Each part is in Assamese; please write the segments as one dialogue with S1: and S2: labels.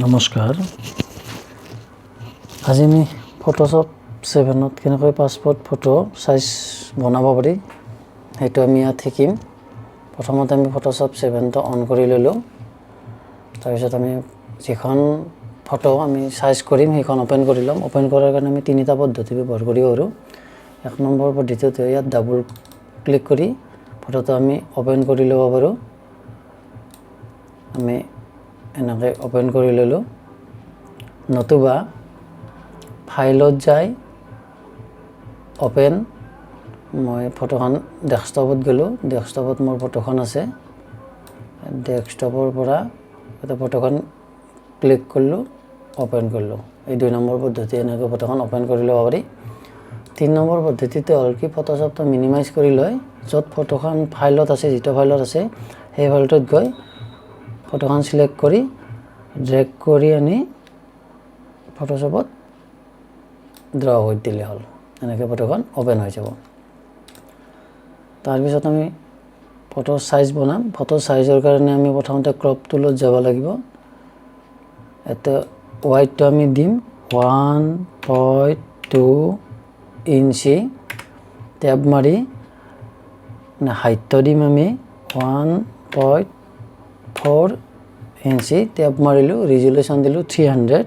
S1: নমস্কাৰ আজি আমি ফটোশ্বপ 7ত কেনেকৈ পাছপোৰ্ট ফটো সাইজ বনাব পাৰি সেইটো আমি ইয়াত শিকিম। প্ৰথমতে আমি ফটোশ্বপ 7টো অন কৰি ললো। তাৰপিছত আমি যিখন ফটো আমি সাইজ কৰিম সেইখন ওপেন কৰি লম। ওপেন কৰাৰ কাৰণে আমি তিনিটা পদ্ধতি ব্যৱহাৰ কৰিব পাৰোঁ। এক নম্বৰ পদ্ধতিটো ইয়াত ডাবল ক্লিক কৰি ফটোটো আমি ওপেন কৰি ল'ব পাৰোঁ। আমি এনেকৈ ওপেন কৰি ললো। নতুবা ফাইলত যাই ওপেন মই ফটোখন ডেস্কটপত গলো। ডেস্কটপত মোৰ ফটোখন আছে। ডেস্কটপৰ পৰা এটা ফটোখন ক্লিক কৰিলো, ওপেন কৰিলো। এই 2 নম্বৰ পদ্ধতি এনেকৈ ফটোখন ওপেন কৰি ল'ব পাৰি। 3 নম্বৰ পদ্ধতিটো হ'ল কি ফটোশ্বপটো মিনিমাইজ কৰি লয় য'ত ফটোখন ফাইলত আছে, যিটো ফাইলত আছে সেই ফাইলটোত গৈ ফটোখন সিলেক্ট কৰি ড্ৰেগ কৰি আনি ফটোশ্বপত ড্ৰ কৰি দিলে হ'ল। এনেকৈ ফটোখন ওপেন হৈ যাব। তাৰপিছত আমি ফটো সাইজ বনাম। ফটো সাইজৰ কাৰণে আমি প্ৰথমতে ক্ৰপ টুলত যাব লাগিব। এটা ৱাইডটো আমি দিম 1.2 ইঞ্চি। টেব মাৰি হাইটটো দিম আমি 1.4 ইঞ্চি। টেব মাৰিলোঁ, ৰিজুলেশ্যন দিলোঁ 300।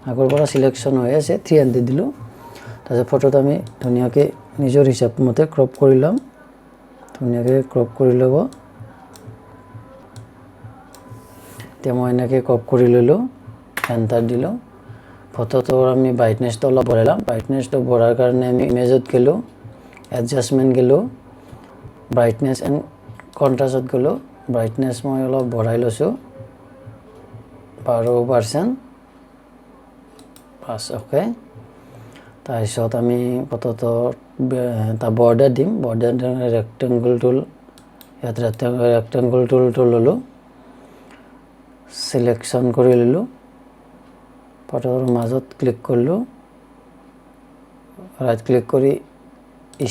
S1: আগৰ পৰা সিলেকশ্যন হৈ আছে 300 দিলোঁ। তাৰপিছত ফটোটো আমি ধুনীয়াকৈ নিজৰ হিচাপ মতে ক্ৰপ কৰি ল'ম। ধুনীয়াকৈ ক্ৰপ কৰি ল'ব। এতিয়া মই এনেকৈ ক্ৰপ কৰি ল'লোঁ, এণ্টাৰ দিলোঁ। ফটোটোৰ আমি ব্ৰাইটনেছটো অলপ বঢ়াই ল'ম। ব্ৰাইটনেছটো বঢ়াৰ কাৰণে আমি ইমেজত গ'লোঁ, এডজাষ্টমেণ্ট গ'লোঁ, ব্ৰাইটনেছ এণ্ড কণ্ট্ৰাষ্টত গ'লোঁ। ব্ৰাইটনেছ মই অলপ বঢ়াই লৈছোঁ 12%। পাছ অ'কে। তাৰপিছত আমি ফটোটোৰ এটা বৰ্ডাৰ দিম। বৰ্ডাৰ ৰেক্টেংগল টুল, ইয়াত ৰেক্টেংগল টুলটো ল'লোঁ, চিলেকশ্যন কৰি ল'লোঁ। ফটোৰ মাজত ক্লিক কৰিলোঁ, ৰাইট ক্লিক কৰি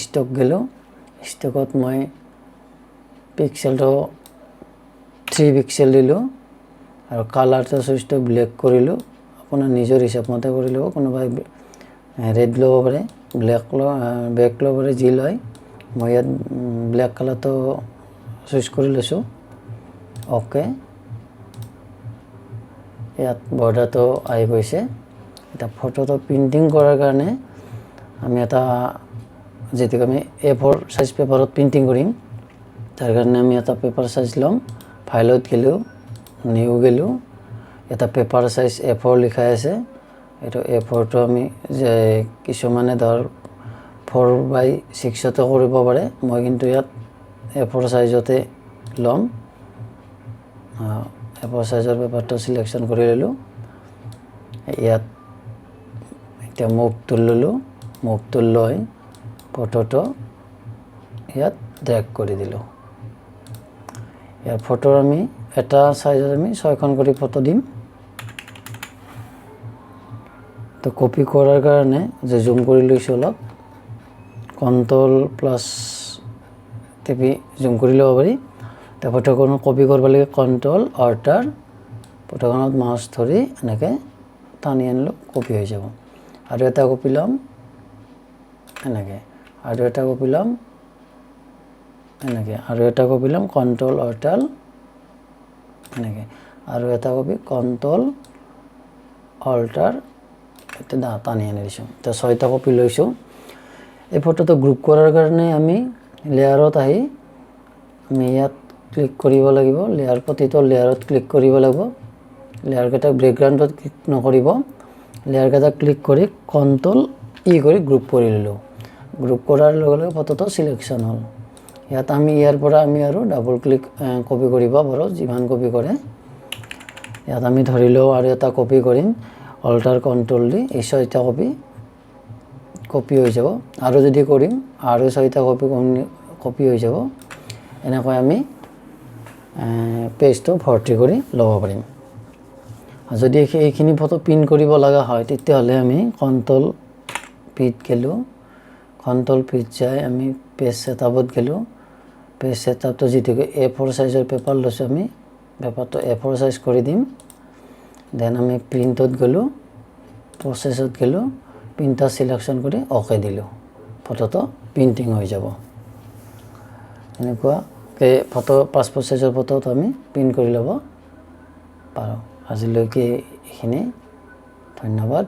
S1: ষ্টক গ'লোঁ। ষ্টকত মই পিক্সেলটো 3 পিক্সেল দিলোঁ আৰু কালাৰটো চুইচটো ব্লেক কৰিলোঁ। আপোনাৰ নিজৰ হিচাপ মতে কৰি ল'ব। কোনোবাই ৰেড ল'ব পাৰে, ব্লেক ল'ব পাৰে, যি লয়। মই ইয়াত ব্লেক কালাৰটো চুইচ কৰি লৈছোঁ। অ'কে। ইয়াত বৰ্ডাৰটো আহি গৈছে। এতিয়া ফটোটো প্ৰিণ্টিং কৰাৰ কাৰণে আমি এটা যেতিয়াকৈ আমি A4 সাইজ পেপাৰত প্ৰিণ্টিং কৰিম তাৰ কাৰণে আমি এটা পেপাৰ সাইজ ল'ম। ফাইলত গ'লোঁ, নিউ গ'লোঁ। এটা পেপাৰ সাইজ A4 লিখা আছে। এইটো A4টো আমি কিছুমানে ধৰ 4/6তে কৰিব পাৰে। মই কিন্তু ইয়াত A4 সাইজতে ল'ম। A4 সাইজৰ পেপাৰটো চিলেকশ্যন কৰি ল'লোঁ। ইয়াত এতিয়া মুভ টুল ল'লোঁ। মুভ টুল লৈ ফটোটো ইয়াত ড্ৰেগ কৰি দিলোঁ। ইয়াৰ ফটোৰ আমি এটা সাইজত আমি 6খন কৰি ফটো দিম। তো কপি কৰাৰ কাৰণে যে জুম কৰি লৈছোঁ অলপ, Ctrl+ টিপি জুম কৰি ল'ব পাৰি। তো ফটোখন কপি কৰিব লাগে Ctrl+Alt ফটোখনত মাউচ ধৰি এনেকৈ টানি আনিলোঁ, কপি হৈ যাব। আৰু এটা কপি ল'ম এনেকৈ, আৰু এটা কপি ল'ম এনেকৈ, আৰু এটা কপি ল'ম Ctrl+Alt এনেকৈ, আৰু এটা কপি Ctrl+Alt এতিয়া টানি আনি দিছোঁ। এতিয়া 6টা কপি লৈছোঁ। এই ফটোটো গ্ৰুপ কৰাৰ কাৰণে আমি লেয়াৰত আহি আমি ইয়াত ক্লিক কৰিব লাগিব। লেয়াৰ প্ৰতিটো লেয়াৰত ক্লিক কৰিব লাগিব। লেয়াৰকেইটা বেকগ্ৰাউণ্ডত ক্লিক নকৰিব। লেয়াৰকেইটা ক্লিক কৰি Ctrl+E কৰি গ্ৰুপ কৰি ল'লোঁ। গ্ৰুপ কৰাৰ লগে লগে ফটোটো চিলেকশ্যন হ'ল। ইয়াত আমি ইয়াৰ পৰা আমি আৰু ডাবল ক্লিক কপি কৰিব পাৰোঁ, যিমান কপি কৰে। ইয়াত আমি ধৰি লওঁ আৰু এটা কপি কৰিম, Ctrl দি এই 6টা কপি হৈ যাব। আৰু যদি কৰিম আৰু 6টা কপি হৈ যাব। এনেকৈ আমি পেজটো ভৰ্তি কৰি ল'ব পাৰিম। যদি এইখিনি ফটো প্ৰিণ্ট কৰিব লগা হয় তেতিয়াহ'লে আমি Ctrl+P গ'লোঁ। Ctrl+P যাই আমি পেজ ছেটআপত গ'লোঁ। পেজ ছেটআপটো যিটোকে A4 সাইজৰ পেপাৰ লৈছোঁ আমি পেপাৰটো A4 সাইজ কৰি দিম। দেন আমি প্ৰিণ্টত গ'লোঁ, প্ৰচেছত গ'লোঁ, প্ৰিণ্টাৰ চিলেকশ্যন কৰি অ'কে দিলোঁ, ফটোটো প্ৰিণ্টিং হৈ যাব। এনেকুৱাকৈ ফটো পাছপোৰ্ট সাইজৰ ফটোটো আমি প্ৰিণ্ট কৰি ল'ব পাৰোঁ। আজিলৈকে এইখিনি, ধন্যবাদ।